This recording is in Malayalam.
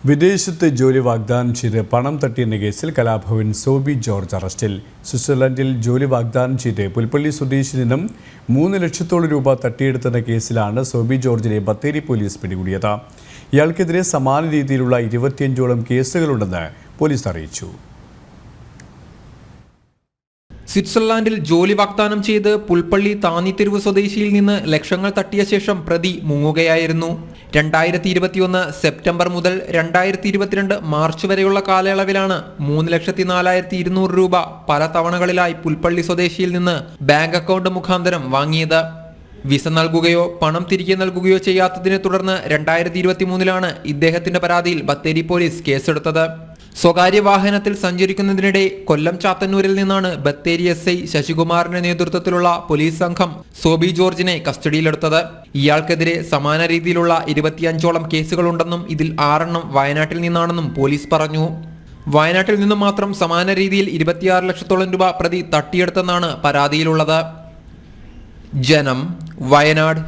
വിദേശത്ത് ജോലി വാഗ്ദാനം ചെയ്ത് പണം തട്ടിയെന്ന കേസിൽ കലാഭവൻ സോബി ജോർജ് അറസ്റ്റിൽ. സ്വിറ്റ്സർലൻഡിൽ ജോലി വാഗ്ദാനം ചെയ്ത് പുൽപ്പള്ളി സ്വദേശിയിൽ നിന്നും 3 ലക്ഷത്തോളം രൂപ തട്ടിയെടുത്തെന്ന കേസിലാണ് സോബി ജോർജിനെ ബത്തേരി പോലീസ് പിടികൂടിയത്. ഇയാൾക്കെതിരെ സമാന രീതിയിലുള്ള 25ഓളം കേസുകളുണ്ടെന്ന് പോലീസ് അറിയിച്ചു. സ്വിറ്റ്സർലാൻഡിൽ ജോലി വാഗ്ദാനം ചെയ്ത് പുൽപ്പള്ളി താന്നിത്തെരുവ് സ്വദേശിയിൽ നിന്ന് ലക്ഷങ്ങൾ തട്ടിയ ശേഷം പ്രതി മുങ്ങുകയായിരുന്നു. 2021 സെപ്റ്റംബർ മുതൽ 2022 മാർച്ച് വരെയുള്ള കാലയളവിലാണ് 3,04,200 രൂപ പല തവണകളിലായി പുൽപ്പള്ളി സ്വദേശിയിൽ നിന്ന് ബാങ്ക് അക്കൗണ്ട് മുഖാന്തരം വാങ്ങിയത്. വിസ നൽകുകയോ പണം തിരികെ നൽകുകയോ ചെയ്യാത്തതിനെ തുടർന്ന് 2023 ഇദ്ദേഹത്തിന്റെ പരാതിയിൽ ബത്തേരി പോലീസ് കേസെടുത്തത്. സ്വകാര്യ വാഹനത്തിൽ സഞ്ചരിക്കുന്നതിനിടെ കൊല്ലം ചാത്തന്നൂരിൽ നിന്നാണ് ബത്തേരി SI ശശികുമാറിന്റെ നേതൃത്വത്തിലുള്ള പോലീസ് സംഘം സോബി ജോർജിനെ കസ്റ്റഡിയിലെടുത്തത്. ഇയാൾക്കെതിരെ സമാന രീതിയിലുള്ള 25ഓളം കേസുകളുണ്ടെന്നും ഇതിൽ 6 വയനാട്ടിൽ നിന്നാണെന്നും പോലീസ് പറഞ്ഞു. വയനാട്ടിൽ നിന്നും മാത്രം സമാന രീതിയിൽ 26 ലക്ഷത്തോളം രൂപ പ്രതി തട്ടിയെടുത്തെന്നാണ് പരാതിയിലുള്ളത്. ജനം, വയനാട്.